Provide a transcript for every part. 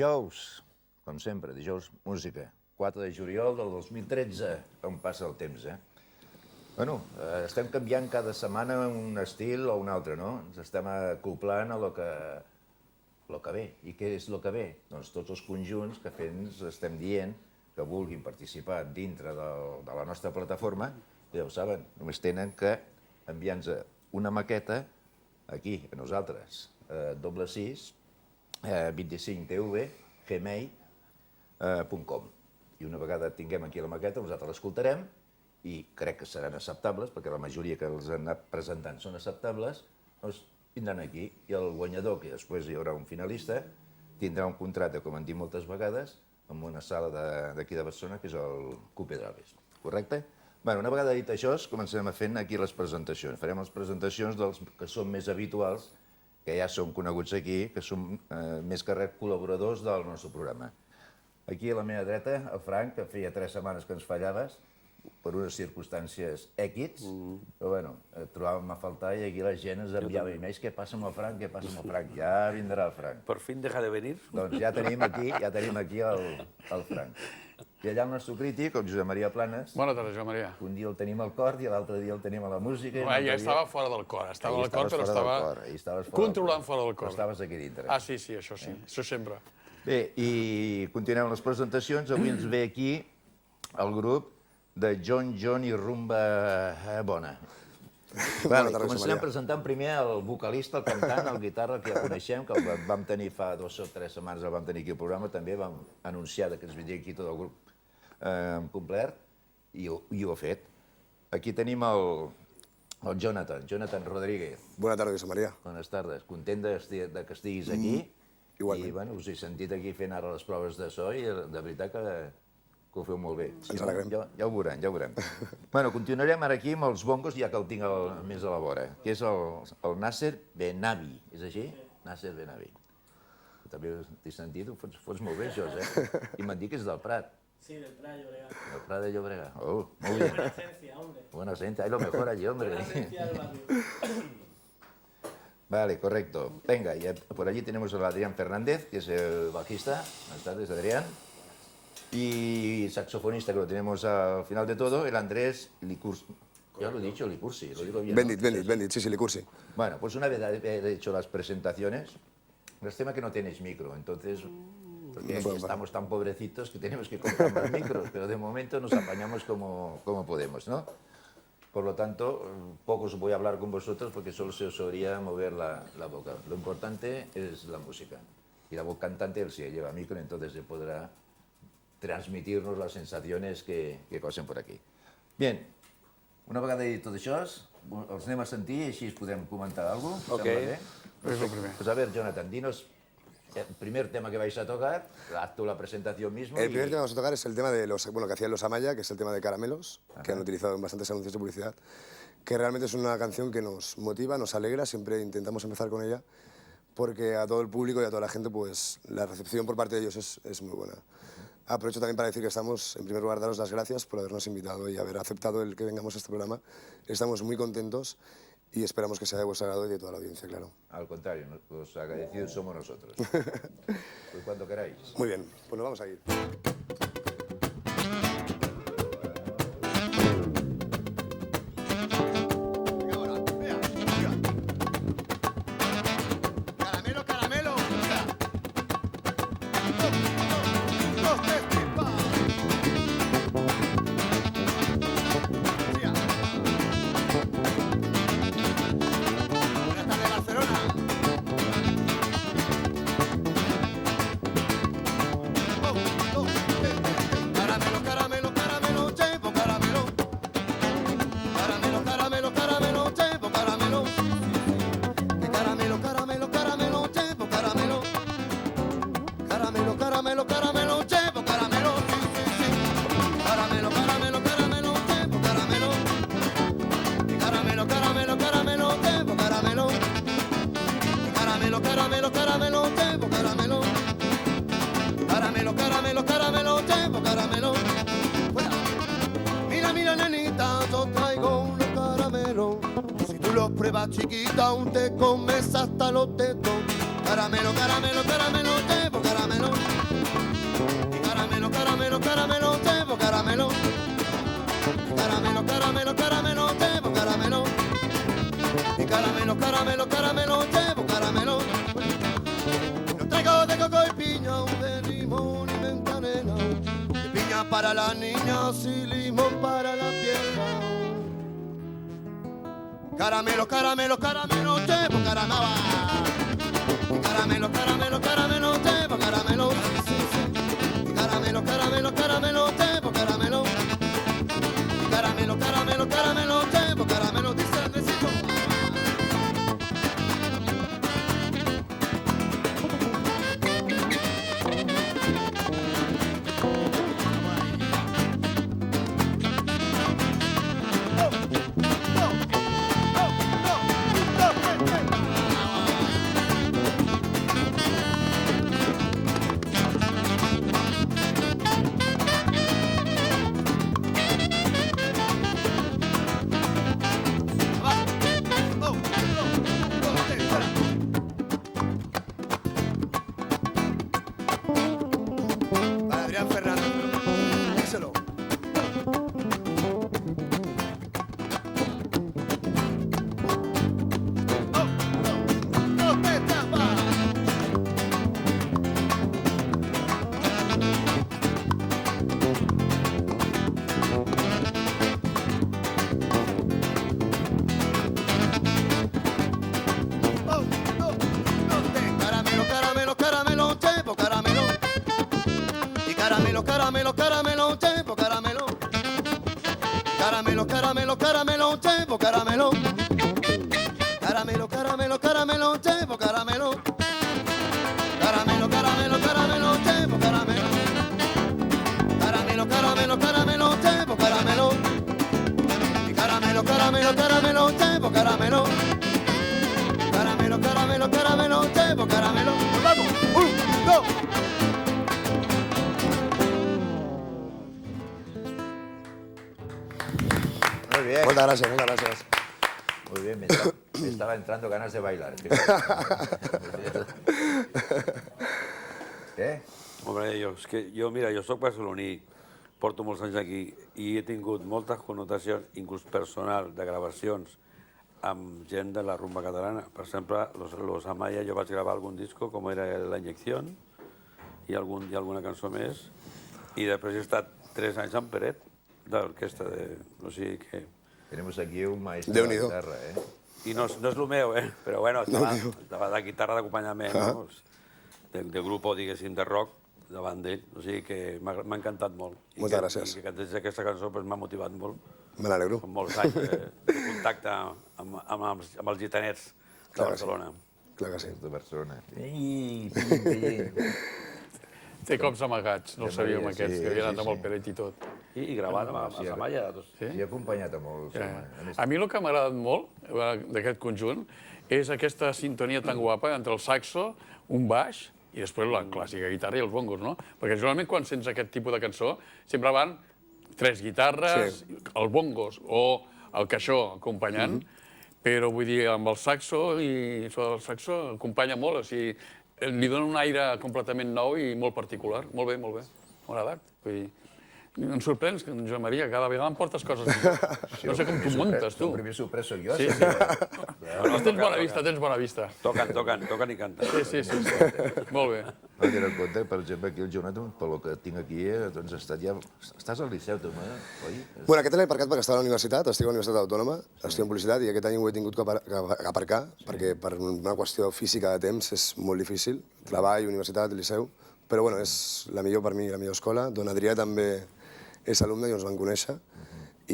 Dijous, com sempre, dijous música. 4 de juliol del 2013, on passa el temps, Bueno, estem canviant cada setmana un estil o un altre, no? Ens estem acoplant a lo que ve. I què és el que ve? Doncs tots els conjunts que ens estem dient que vulguin participar dintre de la nostra plataforma, ja ho saben, només tenen que enviar-nos una maqueta aquí, a nosaltres, 6 25tv gmail.com. I una vegada tinguem aquí la maqueta, nosaltres l'escoltarem i crec que seran acceptables, perquè la majoria que els han anat presentant són acceptables, doncs vindran aquí i el guanyador, que després hi haurà un finalista, tindrà un contracte, com hem dit moltes vegades, en una sala d'aquí de Barcelona, que és el Cupe Draves. Correcte? Bé, una vegada dit això, comencem a fer aquí les presentacions. Farem les presentacions dels que són més habituals, que ja són coneguts aquí, que són més que res col·laboradors del nostre programa. Aquí a la meva dreta, el Frank, que feia 3 setmanes que ens fallaves, per unes circumstàncies èquits, però bueno, et trobàvem a faltar i aquí la gent ens enviava emails, què passa amb el Frank, què passa amb el Frank? Ja vindrà el Frank. Por fin deja de venir. Doncs ja tenim aquí el Frank. I allà el nostre crític, el Josep Maria Planes. Bona tarda, Josep Maria. Un dia el tenim al cor i l'altre dia el tenim a la música. Ja estava fora del cor, estava al cor, però estava controlant fora del cor. Però estaves aquí dintre. Ah, sí, això sí, això sempre. Bé, i continuem les presentacions. Avui ens ve aquí el grup de John i Rumba Bona. Començarem presentant primer el vocalista, el cantant, el guitarra, que ja coneixem, que el vam tenir fa 2 o 3 setmanes, el vam tenir aquí al programa, també vam anunciar que ens vindria aquí tot el grup complet, i ho ha fet. Aquí tenim el Jonathan Rodríguez. Bona tarda, Josep Maria. Bones tardes. Content que estiguis aquí. Igualment. I bueno, us he sentit aquí fent ara les proves de so i de veritat que ho feu molt bé. Ens alegrem. Ja ho veurem. Bueno, continuarem ara aquí amb els bongos, ja que el tinc més a la vora, que és el Nasser Benavi. És així? Nasser Benavi. També t'he sentit, ho fots molt bé, això, I m'han dit que és del Prat. Sí, del Prat de Llobregat. Del Prat de Llobregat. Oh, muy bien. Buena esencia, hombre. Buena esencia, hay lo mejor allí, hombre. Buena esencia del barrio. Vale, correcto. Venga, y por allí tenemos a Adrián Fernández, que es el bajista. Buenas tardes, Adrián. Y saxofonista, que lo tenemos al final de todo, el Andrés Licursi. Ya lo he dicho, Licursi, lo digo bien. Bendit, sí, Licursi. Bueno, pues una vez he hecho las presentaciones, el tema que no tenéis micro, entonces, porque aquí estamos tan pobrecitos que tenemos que comprar más micros, pero de momento nos apañamos como podemos, ¿no? Por lo tanto, poco os voy a hablar con vosotros porque solo se os oiría mover la boca. Lo importante es la música. Y la voz cantante, él sí lleva micro, entonces se podrá transmitirnos las sensaciones que pasen por aquí. Bien, una vegada dit tot això, els anem a sentir i així podem comentar alguna cosa. Ok. És el primer. Pues a ver, Jonathan, dinos el primer tema que vais a tocar, haz tú la presentación mismo. El primer tema que vamos a tocar es el tema de que hacían los Amaya, que es el tema de Caramelos, que han utilizado en bastantes anuncios de publicidad, que realmente es una canción que nos motiva, nos alegra, siempre intentamos empezar con ella, porque a todo el público y a toda la gente, pues la recepción por parte de ellos es muy buena. Aprovecho también para decir que estamos, en primer lugar, daros las gracias por habernos invitado y haber aceptado el que vengamos a este programa. Estamos muy contentos y esperamos que sea de vuestro agrado y de toda la audiencia, claro. Al contrario, los agradecidos somos nosotros. Pues cuando queráis. Muy bien, pues nos vamos a ir. Prueba chiquita, aún te comes hasta los tetos. Caramelo, caramelo, caramelo, te por caramelo. caramelo, caramelo, llevo caramelo. Caramelo, caramelo, caramelo, llevo caramelo. Y caramelo, caramelo, caramelo, llevo caramelo. Lo traigo de coco y piña, de limón y mentanena. De piña para las niñas y limón para la piedra. Caramelo, caramelo, caramelo, llevo caramelo. Caramelo, caramelo, caramelo, llevo caramelo. Caramelo, caramelo, caramelo, llevo caramelo. Caramelo, caramelo, caramelo, llevo caramelo, dice el besito. Adrián Fernández, díselo. Caramelo, caramelo, caramelo, llevo caramelo. Y caramelo, caramelo, caramelo, llevo caramelo. Caramelo, caramelo, caramelo, llevo caramelo. Caramelo, caramelo, caramelo, llevo caramelo. Caramelo, caramelo, caramelo, llevo caramelo. Caramelo, caramelo, caramelo, llevo caramelo. Y caramelo, caramelo, caramelo, llevo caramelo. Caramelo, caramelo, caramelo, llevo caramelo. ¡Nos vamos! ¡1, 2! Muy bien, Muchas gracias, muchas gracias. muy bien. Me estaba entrando ganas de bailar. Què? Home, jo soc barceloní, porto molts anys aquí i he tingut moltes connotacions, inclús personals, de gravacions amb gent de la rumba catalana. Per exemple, los Amaya, jo vaig gravar algun disco, com era La Inyección, i alguna cançó més, i després he estat 3 anys amb Peret, d'orquestra de... O sigui que... Tenemos aquí un maestro de Déu-n'hi-do. guitarra, I no és el meu, però bueno, estava de guitarra d'acompanyament, no? De grup, diguéssim, de rock, davant d'ell. O sigui que m'ha encantat molt. Moltes gràcies. I que cantés aquesta cançó m'ha motivat molt. Me n'alegro. Amb molts anys de contacte amb els gitanets de Barcelona. Clar que sí. de Barcelona. Té cops amagats, no el sabíem Maria, aquests, sí, que havia anat sí, amb el sí. Peret i tot. I gravant amb els Amaya. Sí, he acompanyat a molts. Ja. A més, A mi el que m'ha agradat molt d'aquest conjunt és aquesta sintonia tan guapa entre el saxo, un baix i després la clàssica guitarra i els bongos, no? Perquè generalment quan sents aquest tipus de cançó sempre van 3 guitarres, els bongos o el caixó acompanyant, però vull dir, amb el saxo i el saxo acompanya molt, o sigui, li dona un aire completament nou i molt particular. Molt bé, molt bé. M'ha agradat. Vull dir, em sorprens, Joan Maria, cada vegada em portes coses millors. No sé com tu muntes, tu. El primer sorprès soc jo. Sí, sí. Tens bona vista, tens bona vista. Toquen i canten. Sí. Molt bé. No tenir en compte, per exemple, aquí el Jonathan, pel que tinc aquí, doncs estàs al Liceu, tu, oi? Bueno, aquest l'he aparcat perquè estava a la universitat, estic a la Universitat Autònoma, estic en publicitat i aquest any ho he tingut que aparcar perquè per una qüestió física de temps és molt difícil, treball, universitat, liceu, però bueno, és la millor per mi, la millor escola. Don Adrià també és alumne i ens van conèixer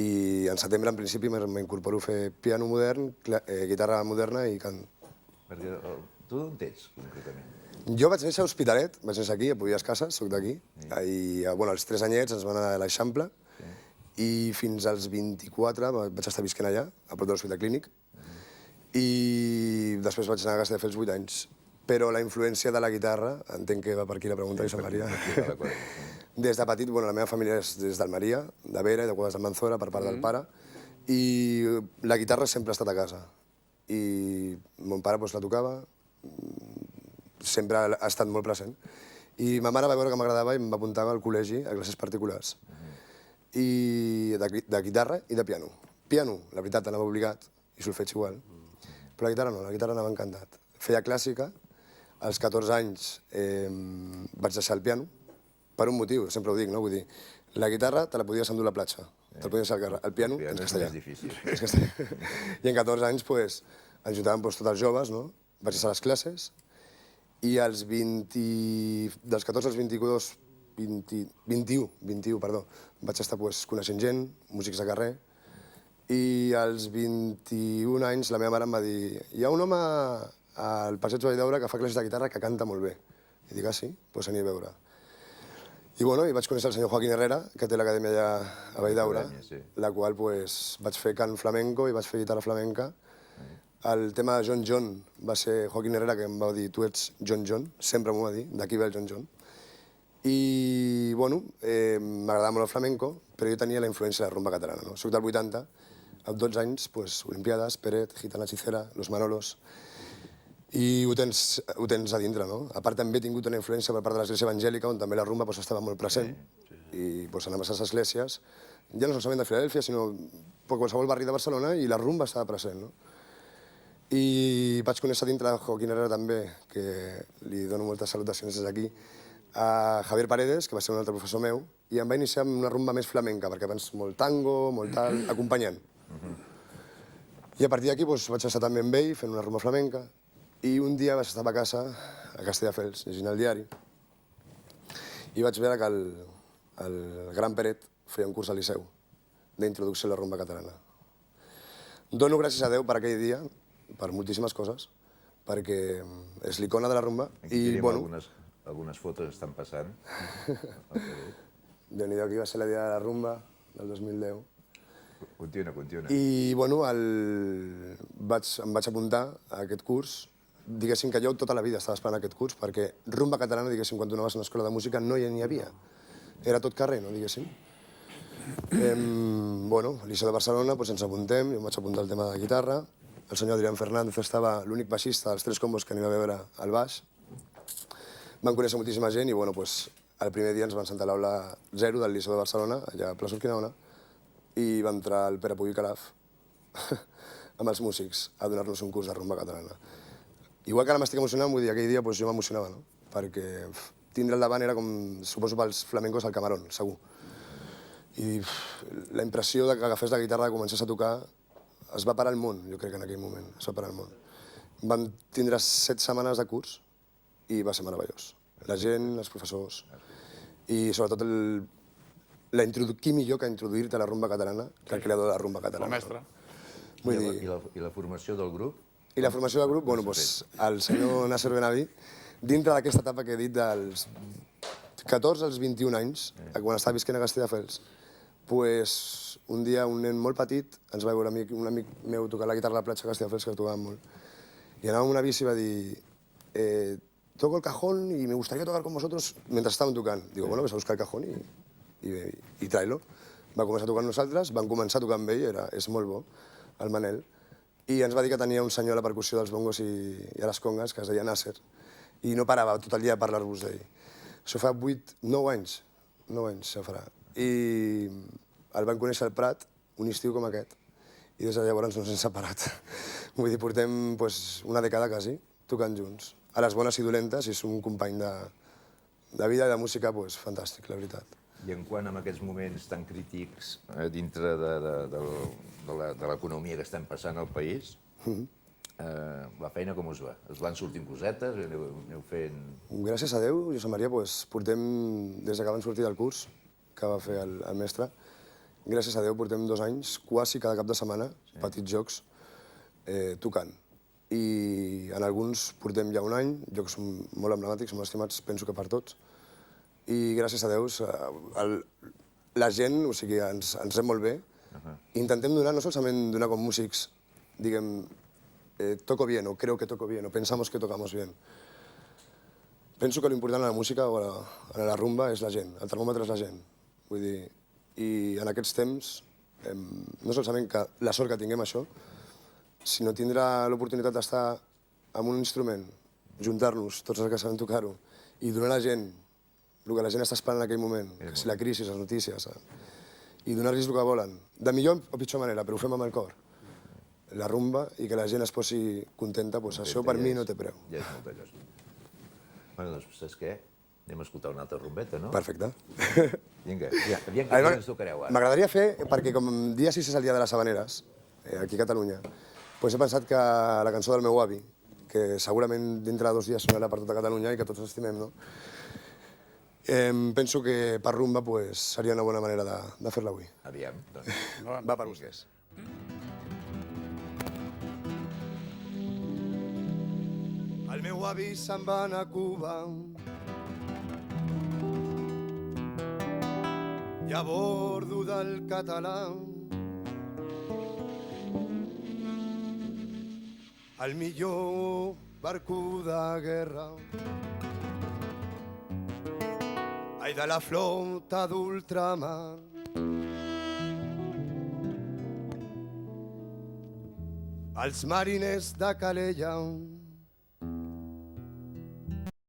i en setembre, en principi, m'incorporo a fer piano modern, guitarra moderna i cant. Perquè tu d'on ets, concretament? Jo vaig néixer a Hospitalet, vaig néixer aquí, a Puies Cases, soc d'aquí, i bueno, als 3 anyets ens van anar a l'Eixample i fins als 24 vaig estar visquent allà, a prop de l'Hospital Clínic, i després vaig anar a Castelldefels 8 anys. Però la influència de la guitarra, entenc que va per aquí la pregunta, Josep Maria. Des de petit, bueno, la meva família és des d'Almeria, de Vera i de Cuadras de Manzora, per part del pare, i la guitarra sempre ha estat a casa. I mon pare doncs, la tocava, sempre ha estat molt present. I ma mare va veure que m'agradava i em va apuntar al col·legi a classes particulars. I de guitarra i de piano. Piano, la veritat, anava obligat, i solfeig igual. Però la guitarra no, la guitarra anava encantat. Feia clàssica, als 14 anys vaig deixar el piano, per un motiu, sempre ho dic, no? Vull dir, la guitarra te la podies endur a la platja, te la podies al carrer. El piano, en és castellà. més difícil. És castellà. I en 14 anys, pues, ens juntàvem tots els joves, no? Vaig estar a les classes, i dels 14 als 22, 21, perdó, vaig estar pues, coneixent gent, músics de carrer, i als 21 anys la meva mare em va dir hi ha un home al Passeig de Valldaura que fa classes de guitarra que canta molt bé. I dic, ah, sí? Doncs aniré a veure. I vaig conèixer el senyor Joaquín Herrera, que té l'acadèmia allà a Valldaura, la qual vaig fer cant flamenco i vaig fer guitarra flamenca. El tema de John John va ser Joaquín Herrera, que em va dir tu ets John John, sempre m'ho va dir, d'aquí ve el John John. I, m'agradava molt el flamenco, però jo tenia la influència de la rumba catalana, no? Soc del 80, amb 12 anys, Olimpiades, Peret, Gitana Hechicera, Los Manolos, i ho tens a dintre, no? A part també he tingut una influència per part de l'església evangèlica, on també la rumba estava molt present, i anàvem a les esglésies, ja no solament de Filadèlfia, sinó per qualsevol barri de Barcelona, i la rumba estava present, no? I vaig conèixer dintre de Joaquín Herrera també, que li dono moltes salutacions des d'aquí, a Javier Paredes, que va ser un altre professor meu, i em va iniciar amb una rumba més flamenca, perquè abans molt tango, molt tal, acompanyant. I a partir d'aquí vaig estar també amb ell, fent una rumba flamenca, i un dia vaig estar a casa, a Castelldefels, llegint el diari, i vaig veure que el gran Peret feia un curs al Liceu d'introducció a la rumba catalana. Dono gràcies a Déu per aquell dia, per moltíssimes coses, perquè és l'icona de la rumba. Aquí tenim algunes fotos que estan passant. Déu-n'hi-do, aquí va ser la dia de la rumba del 2010. Continua. I, em vaig apuntar a aquest curs. Diguéssim que jo tota la vida estava esperant aquest curs, perquè rumba catalana, diguéssim, quan tu anaves a una escola de música no n'hi havia. Era tot carrer, no, diguéssim. Al Liceu de Barcelona ens apuntem, jo em vaig apuntar al tema de guitarra, el senyor Adrián Fernández estava l'únic baixista dels 3 combos que anem a veure al baix. Van conèixer moltíssima gent i, el primer dia ens van sentar a l'aula 0 del Liceu de Barcelona, allà a Plaça Urquinaona, i va entrar el Pere Puig i Calaf amb els músics a donar-nos un curs de rumba catalana. Igual que ara m'estic emocionant, vull dir, aquell dia jo m'emocionava, no? Perquè tindre el davant era com, suposo, pels flamencos al Camarón, segur. I la impressió que agafés la guitarra i comencés a tocar, es va parar el món, jo crec, en aquell moment, es va parar el món. Vam tindre 7 setmanes de curs i va ser meravellós. La gent, els professors, i sobretot qui millor que introduir-te a la rumba catalana que el creador de la rumba catalana. El mestre. I la formació del grup? I la formació del grup, el senyor Nasser Benavi, dintre d'aquesta etapa que he dit dels 14 als 21 anys, quan estava visquent a Castelldefels, un dia un nen molt petit ens va veure un amic meu tocar la guitarra a la platja de Castelldefels, que tocàvem molt, i anava amb una bici i va dir toco el cajón y me gustaría tocar con vosotros mentre estàvem tocant. Digo, ves a buscar el cajón i trai-lo. Va començar a tocar amb nosaltres, van començar a tocar amb ell, és molt bo, el Manel, i ens va dir que tenia un senyor a la percussió dels bongos i a les congues, que es deia Nasser, i no parava tot el dia de parlar-vos d'ell. Això fa 9 anys ja farà. I el van conèixer al Prat, un estiu com aquest, i des de llavors no ens hem separat. Vull dir, portem una dècada quasi, tocant junts. A les bones i dolentes, i és un company de vida i de música fantàstic, la veritat. I en quant a aquests moments tan crítics dintre de l'economia que estem passant al país, la feina com us va? Es van sortint cosetes? Aneu fent... Gràcies a Déu, Josep Maria, portem, des que vam sortir del curs que va fer el mestre, gràcies a Déu portem 2 anys, quasi cada cap de setmana, petits jocs, tocant. I en alguns portem ja un any, jocs molt emblemàtics, molt estimats, penso que per tots. I gràcies a Déu, la gent, ens rep molt bé. Intentem donar, no solament donar com músics, diguem, toco bien, o creo que toco bien, o pensamos que tocamos bien. Penso que l'important a la música o a la rumba és la gent, el termòmetre és la gent. Vull dir, i en aquests temps, no solament que la sort que tinguem això, sinó tindre l'oportunitat d'estar amb un instrument, juntar-nos, tots els que sabem tocar-ho, i donar a la gent el que la gent està esperant en aquell moment, que si la crisi, les notícies, i donar-los el que volen, de millor o pitjor manera, però ho fem amb el cor. La rumba i que la gent es posi contenta, doncs això per mi no té preu. Ja és molta cosa. Bueno, doncs saps què? Anem a escoltar una altra rumbeta, no? Perfecte. Vinga, aviam què ens tocareu ara. M'agradaria fer, perquè com dia 6 és el dia de les Havaneres, aquí a Catalunya, doncs he pensat que la cançó del meu avi, que segurament dintre de 2 dies sonarà per tota Catalunya i que tots estimem, no? Penso que per rumba seria una bona manera de fer-la avui. Aviam, doncs. Va per vostès. El meu avi se'n va anar a Cuba i a bordo del català el millor barco de guerra ai de la flota d'ultramar els mariners de Calella